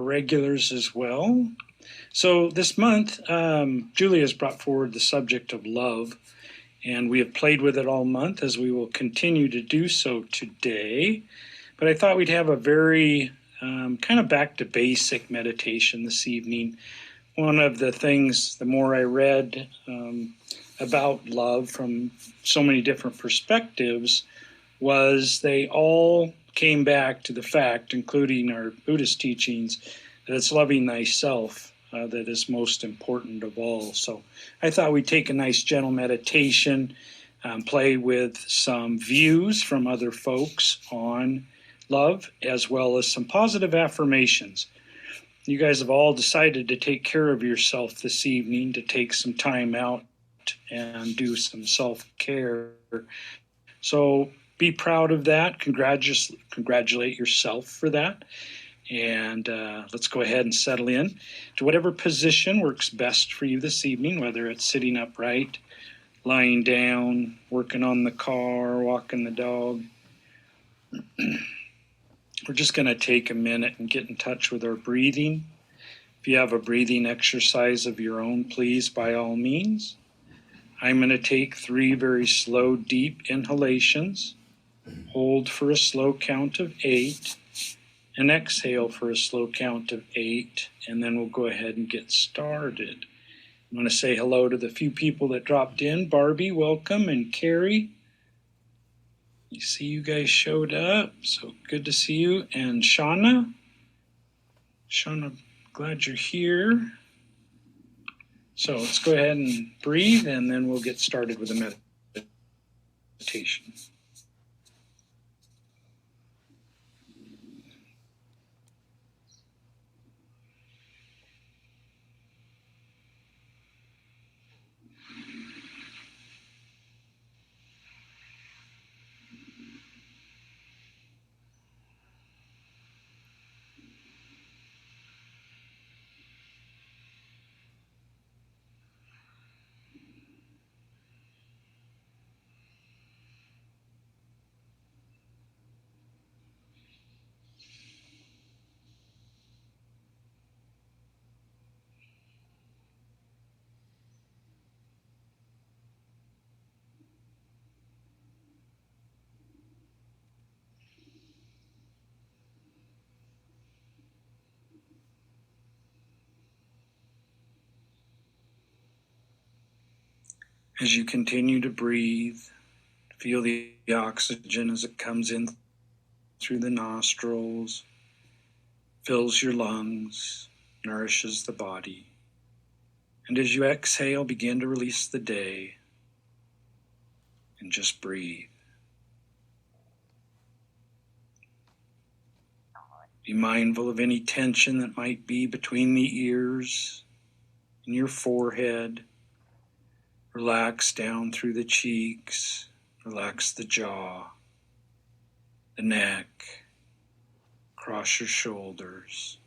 regulars as well. So this month, Julie has brought forward the subject of love, and we have played with it all month as we will continue to do so today. But I thought we'd have a very kind of back to basic meditation this evening. One of the things, the more I read about love from so many different perspectives, was they all came back to the fact, including our Buddhist teachings, that it's loving thyself that is most important of all. So I thought we'd take a nice gentle meditation, play with some views from other folks on love, as well as some positive affirmations. You guys have all decided to take care of yourself this evening, to take some time out and do some self-care. So be proud of that. Congratulate yourself for that. And let's go ahead and settle in to whatever position works best for you this evening, whether it's sitting upright, lying down, working on the car, walking the dog. We're just going to take a minute and get in touch with our breathing. If you have a breathing exercise of your own, please, by all means. I'm going to take 3 very slow, deep inhalations, hold for a slow count of 8, and exhale for a slow count of 8, and then we'll go ahead and get started. I'm going to say hello to the few people that dropped in. Barbie, welcome, and Carrie. You see you guys showed up, so good to see you. And Shauna, glad you're here. So let's go ahead and breathe, and then we'll get started with the meditation. As you continue to breathe, feel the oxygen as it comes in through the nostrils, fills your lungs, nourishes the body. And as you exhale, begin to release the day and just breathe. Be mindful of any tension that might be between the ears and your forehead. Relax down through the cheeks, relax the jaw, the neck, across your shoulders,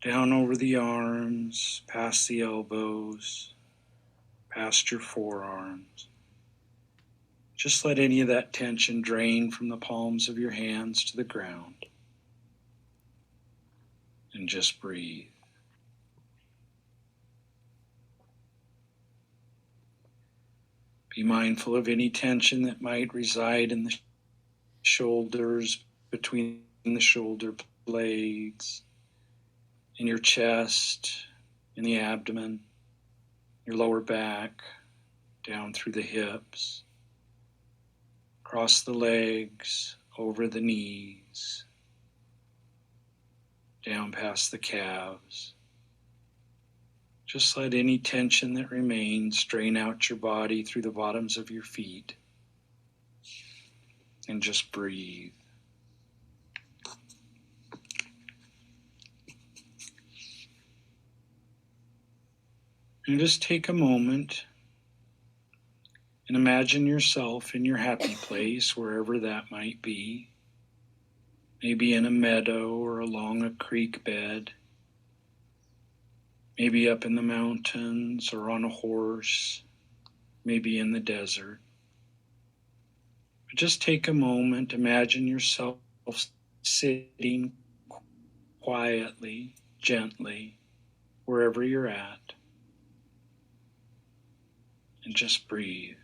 down over the arms, past the elbows, past your forearms. Just let any of that tension drain from the palms of your hands to the ground, and just breathe. Be mindful of any tension that might reside in the shoulders, between the shoulder blades, in your chest, in the abdomen, your lower back, down through the hips, across the legs, over the knees, down past the calves. Just let any tension that remains drain out your body through the bottoms of your feet, and just breathe. And just take a moment and imagine yourself in your happy place, wherever that might be. Maybe in a meadow or along a creek bed. Maybe up in the mountains or on a horse, maybe in the desert. But just take a moment, imagine yourself sitting quietly, gently, wherever you're at, and just breathe.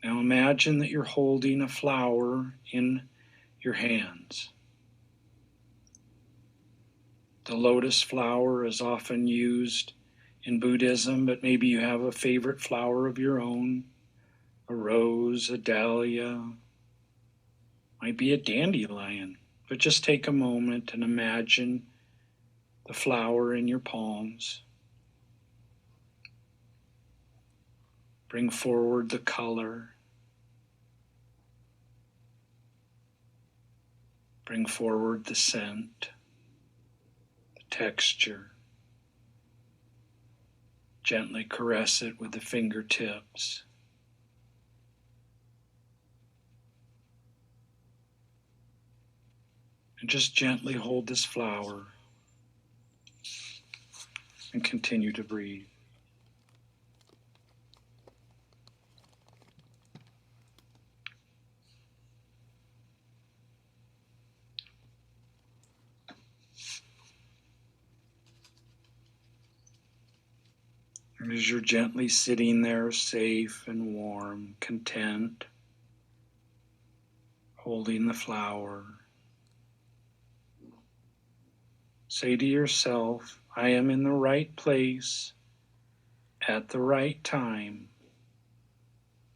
Now imagine that you're holding a flower in your hands. The lotus flower is often used in Buddhism, but maybe you have a favorite flower of your own, a rose, a dahlia, might be a dandelion. But just take a moment and imagine the flower in your palms. Bring forward the color. Bring forward the scent, the texture. Gently caress it with the fingertips. And just gently hold this flower and continue to breathe. And as you're gently sitting there, safe and warm, content, holding the flower, say to yourself, I am in the right place at the right time,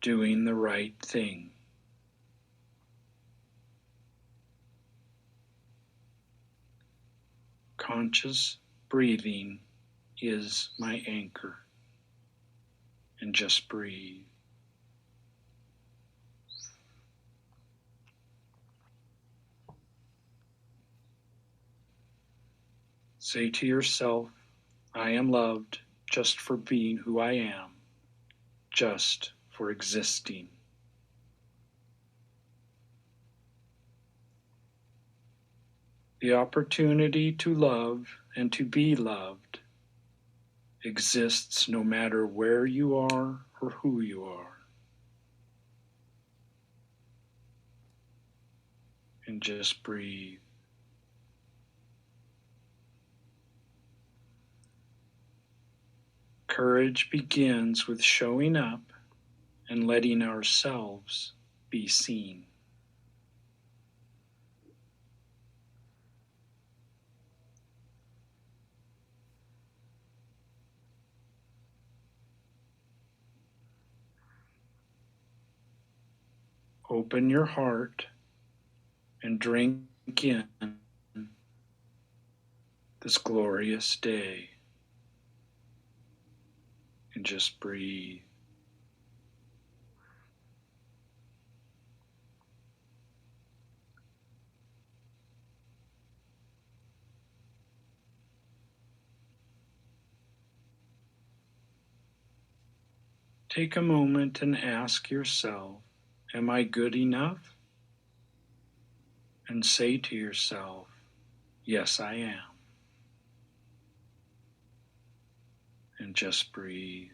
doing the right thing. Conscious breathing is my anchor. And just breathe. Say to yourself, I am loved just for being who I am, just for existing. The opportunity to love and to be loved exists no matter where you are or who you are. And just breathe. Courage begins with showing up and letting ourselves be seen. Open your heart and drink in this glorious day. And just breathe. Take a moment and ask yourself, am I good enough? And say to yourself, yes, I am. And just breathe.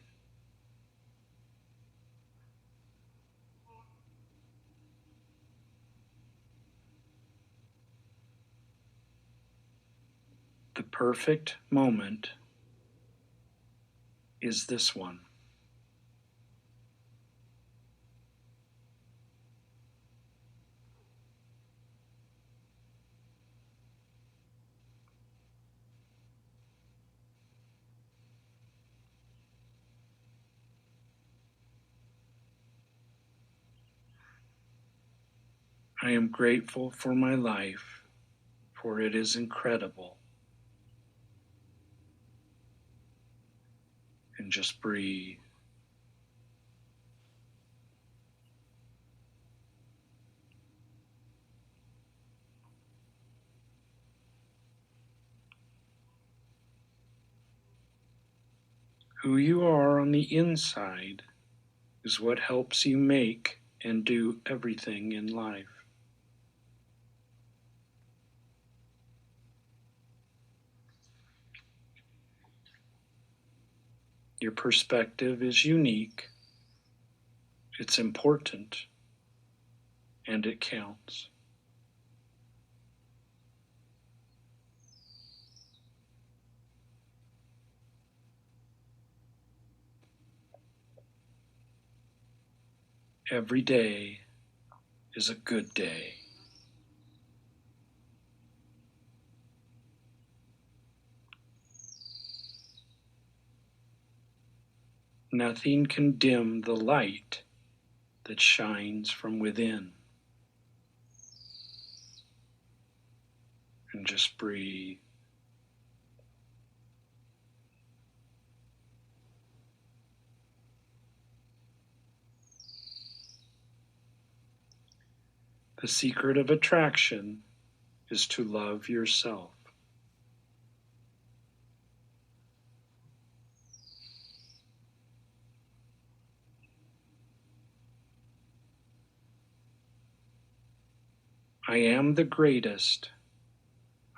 The perfect moment is this one. I am grateful for my life, for it is incredible. And just breathe. Who you are on the inside is what helps you make and do everything in life. Your perspective is unique. It's important. and it counts. Every day is a good day. Nothing can dim the light that shines from within. And just breathe. The secret of attraction is to love yourself. I am the greatest.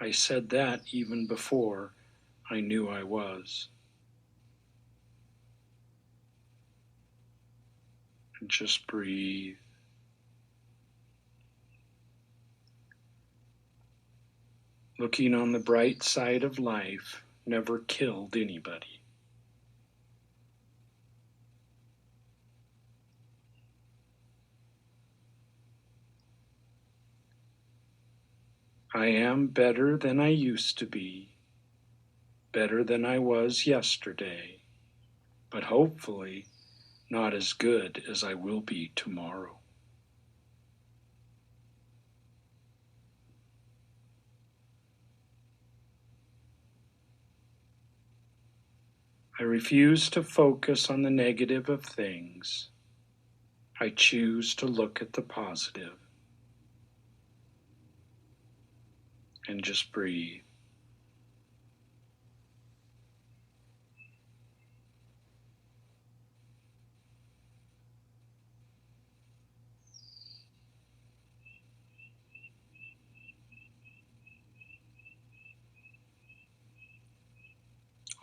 I said that even before I knew I was. And just breathe. Looking on the bright side of life never killed anybody. I am better than I used to be, better than I was yesterday, but hopefully not as good as I will be tomorrow. I refuse to focus on the negative of things. I choose to look at the positive. And just breathe.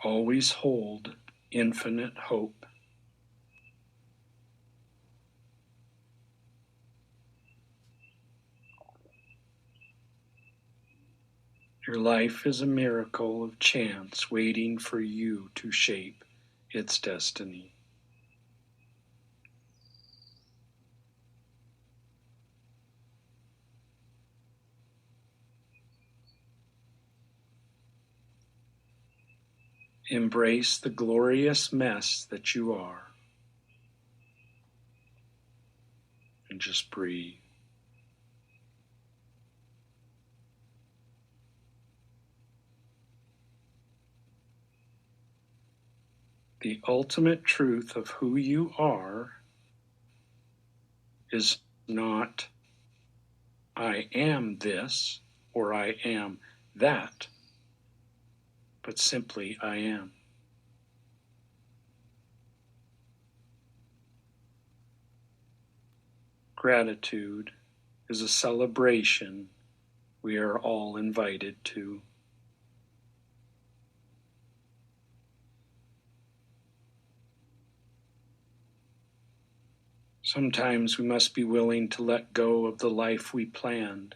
Always hold infinite hope. Your life is a miracle of chance waiting for you to shape its destiny. Embrace the glorious mess that you are. And just breathe. The ultimate truth of who you are is not I am this or I am that, but simply I am. Gratitude is a celebration we are all invited to. Sometimes we must be willing to let go of the life we planned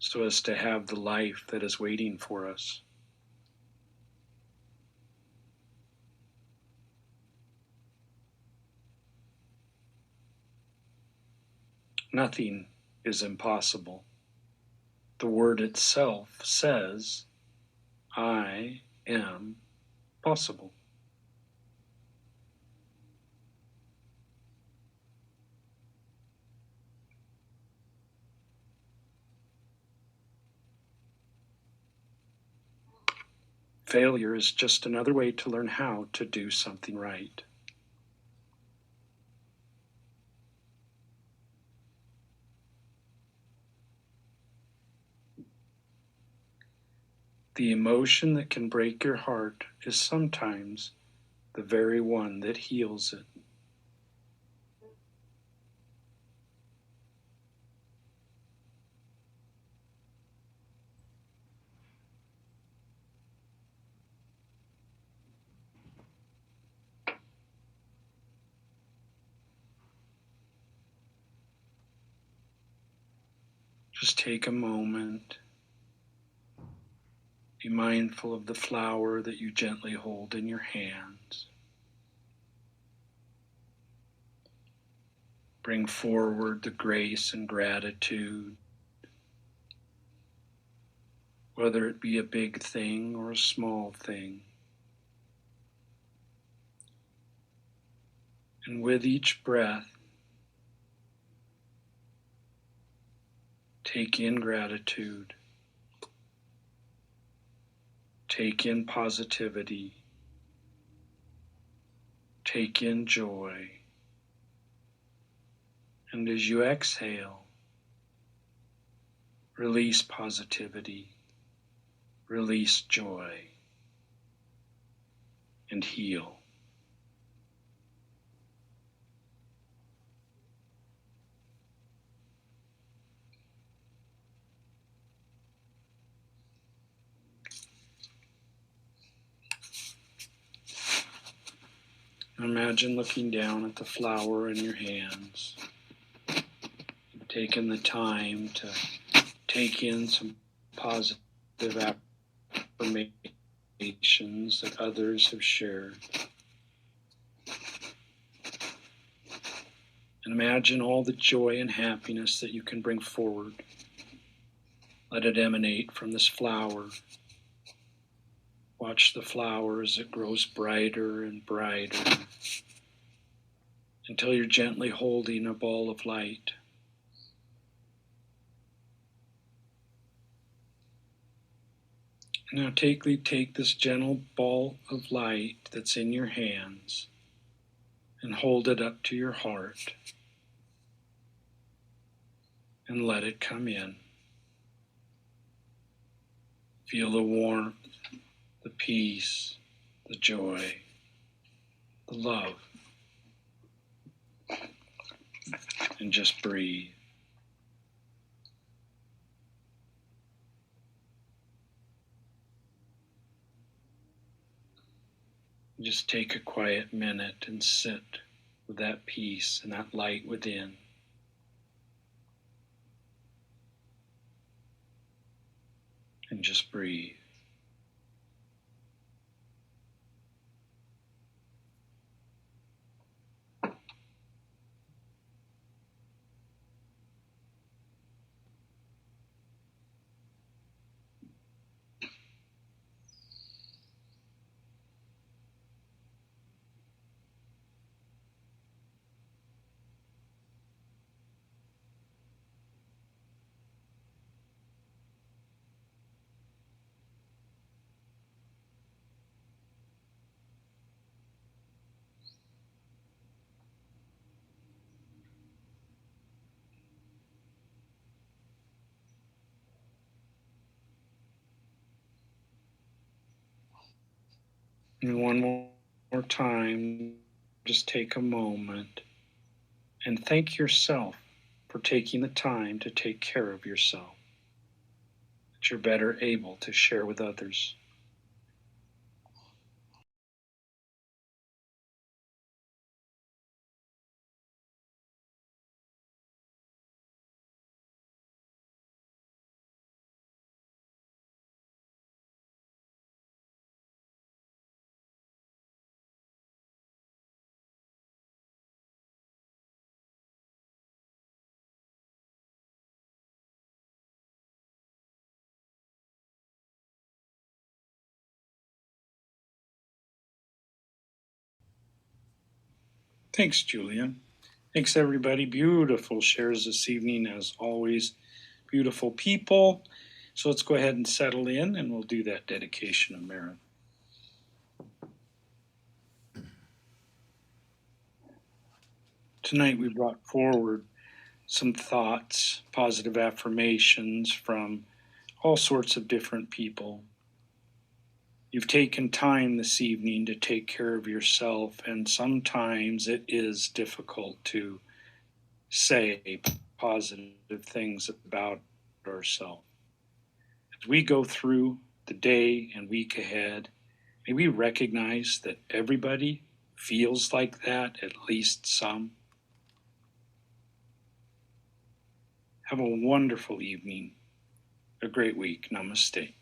so as to have the life that is waiting for us. Nothing is impossible. The word itself says, I am possible. Failure is just another way to learn how to do something right. The emotion that can break your heart is sometimes the very one that heals it. Just take a moment. Be mindful of the flower that you gently hold in your hands. Bring forward the grace and gratitude, whether it be a big thing or a small thing. And with each breath, take in gratitude, take in positivity, take in joy. And as you exhale, release positivity, release joy, and heal. Imagine looking down at the flower in your hands. You've taken the time to take in some positive affirmations that others have shared. And imagine all the joy and happiness that you can bring forward. Let it emanate from this flower. Watch the flower as it grows brighter and brighter until you're gently holding a ball of light. Now take this gentle ball of light that's in your hands and hold it up to your heart and let it come in. Feel the warmth, the peace, the joy, the love, and just breathe. Just take a quiet minute and sit with that peace and that light within. And just breathe. And one more time, just take a moment and thank yourself for taking the time to take care of yourself, that you're better able to share with others. Thanks, Julian. Thanks, everybody. Beautiful shares this evening, as always. Beautiful people. So let's go ahead and settle in, and we'll do that dedication of merit. Tonight we brought forward some thoughts, positive affirmations from all sorts of different people. You've taken time this evening to take care of yourself, and sometimes it is difficult to say positive things about ourselves. As we go through the day and week ahead, may we recognize that everybody feels like that, at least some. Have a wonderful evening, a great week. Namaste.